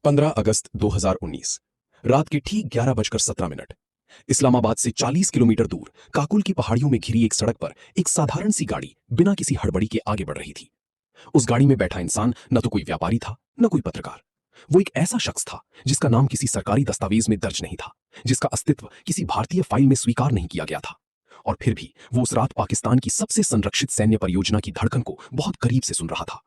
15 अगस्त 2019 रात के ठीक 11:17 इस्लामाबाद से 40 किलोमीटर दूर काकुल की पहाड़ियों में घिरी एक सड़क पर एक साधारण सी गाड़ी बिना किसी हड़बड़ी के आगे बढ़ रही थी। उस गाड़ी में बैठा इंसान न तो कोई व्यापारी था न कोई पत्रकार। वो एक ऐसा शख्स था जिसका नाम किसी सरकारी दस्तावेज में दर्ज नहीं था, जिसका अस्तित्व किसी भारतीय फाइल में स्वीकार नहीं किया गया था। और फिर भी वो उस रात पाकिस्तान की सबसे संरक्षित सैन्य परियोजना की धड़कन को बहुत करीब से सुन रहा था।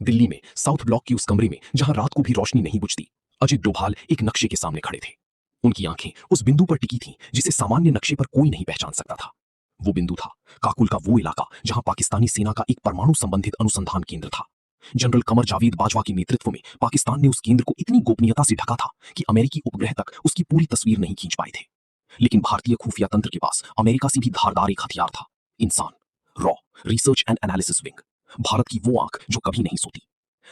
दिल्ली में साउथ ब्लॉक की उस कमरे में जहां रात को भी रोशनी नहीं बुझती, अजित डोभाल एक नक्शे के सामने खड़े थे। उनकी आंखें उस बिंदु पर टिकी थीं जिसे सामान्य नक्शे पर कोई नहीं पहचान सकता था। वो बिंदु था काकुल का वो इलाका जहां पाकिस्तानी सेना का एक परमाणु संबंधित अनुसंधान केंद्र था। जनरल कमर जावेद बाजवा के नेतृत्व में पाकिस्तान ने उस केंद्र को इतनी गोपनीयता से ढका था कि अमेरिकी उपग्रह तक उसकी पूरी तस्वीर नहीं खींच पाए थे। लेकिन भारतीय खुफिया तंत्र के पास अमेरिका से भी धारदार एक हथियार था, इंसान। Raw research and analysis wing, Bharat की वो आंख जो कभी नहीं सोती।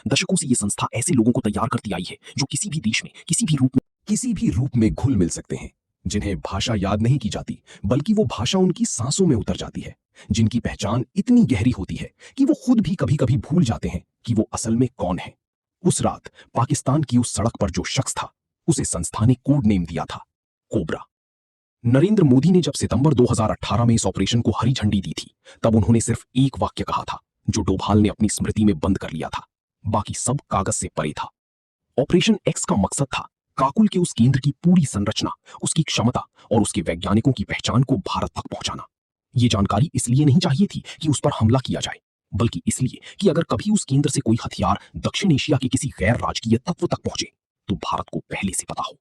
दशकों से ये संस्था ऐसे लोगों को तैयार करती आई है जो किसी भी देश में किसी भी रूप में घुल मिल सकते हैं, जिन्हें भाषा याद नहीं की जाती बल्कि वो भाषा उनकी सांसों में उतर जाती है, जिनकी पहचान इतनी गहरी होती है कि वो खुद भी कभी कभी भूल जाते हैं कि वो असल में कौन है। उस रात पाकिस्तान की उस सड़क पर जो शख्स था, उसे संस्था ने कोड नेम दिया था, कोबरा। नरेंद्र मोदी ने जब सितंबर 2018 में इस ऑपरेशन को हरी झंडी दी थी, तब उन्होंने सिर्फ एक वाक्य कहा था जो डोभाल ने अपनी स्मृति में बंद कर लिया था, बाकी सब कागज से परे था। ऑपरेशन एक्स का मकसद था काकुल के उस केंद्र की पूरी संरचना, उसकी क्षमता और उसके वैज्ञानिकों की पहचान को भारत तक पहुंचाना। ये जानकारी इसलिए नहीं चाहिए थी कि उस पर हमला किया जाए, बल्कि इसलिए कि अगर कभी उस केंद्र से कोई हथियार दक्षिण एशिया के किसी गैर राजकीय तत्व तक पहुंचे तो भारत को पहले से पता हो।